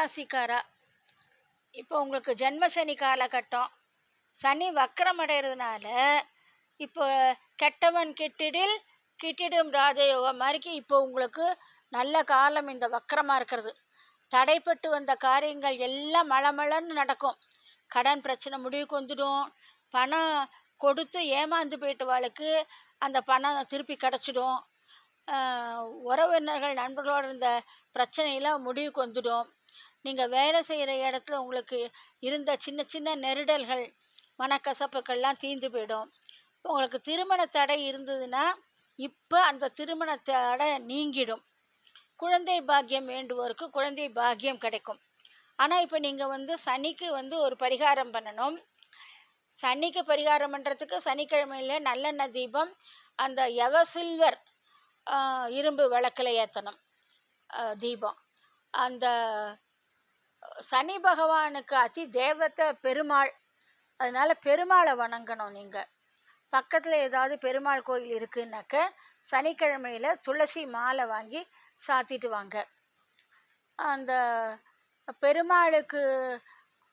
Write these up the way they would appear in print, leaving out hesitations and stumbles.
ராசிக்காரா இப்போ உங்களுக்கு ஜென்ம சனி காலகட்டம். சனி வக்ரம் அடைகிறதுனால இப்போ கெட்டவன் கெட்டிடில் கிட்டிடும் ராஜயோகம் மாதிரிக்கு இப்போ உங்களுக்கு நல்ல காலம் இந்த வக்கரமாக இருக்கிறது. தடைப்பட்டு வந்த காரியங்கள் எல்லாம் மளமளன்னு நடக்கும். கடன் பிரச்சனை முடிவுக்கு வந்துடும். பணம் கொடுத்து ஏமாந்து போயிட்டவாளுக்கு அந்த பணம் திருப்பி கிடச்சிடும். உறவினர்கள் நண்பர்களோடு இருந்த பிரச்சனையெல்லாம் முடிவுக்கு வந்துடும். நீங்கள் வேலை செய்கிற இடத்துல உங்களுக்கு இருந்த சின்ன சின்ன நெருடல்கள் மனக்கசப்புக்கள்லாம் தீர்ந்து போயிடும். உங்களுக்கு திருமண தடை இருந்ததுன்னா இப்போ அந்த திருமண தடை நீங்கிடும். குழந்தை பாக்கியம் வேண்டுவோருக்கு குழந்தை பாக்கியம் கிடைக்கும். ஆனால் இப்போ நீங்கள் சனிக்கு ஒரு பரிகாரம் பண்ணணும். சனிக்கு பரிகாரம் பண்ணுறதுக்கு சனிக்கிழமையில் நல்லெண்ணெய் தீபம் அந்த எவசில்வர் இரும்பு விளக்கில் ஏற்றணும் தீபம். அந்த சனி பகவானுக்கு அதி தேவத்தை பெருமாள். அதனால் பெருமாளை வணங்கணும். நீங்கள் பக்கத்தில் ஏதாவது பெருமாள் கோயில் இருக்குன்னாக்க சனிக்கிழமையில் துளசி மாலை வாங்கி சாத்திட்டு வாங்க. அந்த பெருமாளுக்கு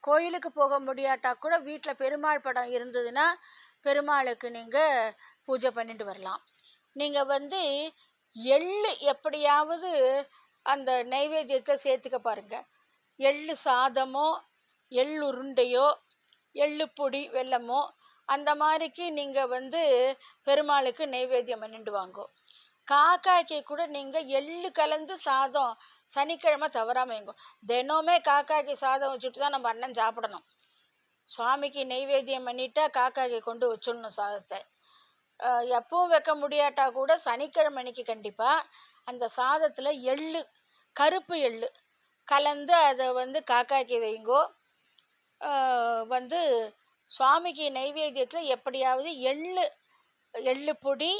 கோயிலுக்கு போக முடியாட்டா கூட வீட்டில் பெருமாள் படம் இருந்ததுன்னா பெருமாளுக்கு நீங்கள் பூஜை பண்ணிட்டு வரலாம். நீங்கள் எள்ளு எப்படியாவது அந்த நைவேத்தியத்தை சேர்த்துக்க பாருங்கள். எள்ளு சாதமோ எள்ளு உருண்டையோ எள்ளு பொடி வெல்லமோ அந்த மாதிரிக்கு நீங்கள் பெருமாளுக்கு நைவேத்தியம் பண்ணிட்டு வாங்கோ. காக்காய்க்கு கூட நீங்கள் எள்ளு கலந்து சாதம் சனிக்கிழமை தவறாமல் வைங்கோ. தினமே காக்காய்க்கு சாதம் வச்சுட்டு தான் நம்ம அண்ணன் சாப்பிடணும். சுவாமிக்கு நைவேத்தியம் பண்ணிட்டா காக்காய்க்கு கொண்டு வச்சிடணும் சாதத்தை. எப்பவும் வைக்க முடியாட்டா கூட சனிக்கிழமை அன்னைக்கு கண்டிப்பாக அந்த சாதத்தில் எள்ளு கருப்பு எள்ளு கலந்து அதை காக்காய்க்கு வைங்கோ. சுவாமிக்கு நைவேத்தியத்தில் எப்படியாவது எள்ளு பொடி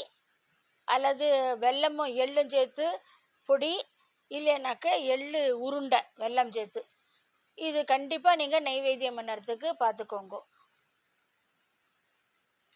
அல்லது வெல்லமும் எள்ளும் சேர்த்து பொடி, இல்லைனாக்க எள்ளு உருண்டை வெல்லம் சேர்த்து, இது கண்டிப்பாக நீங்கள் நைவேத்தியம் பண்ணுறதுக்கு பார்த்துக்கோங்க.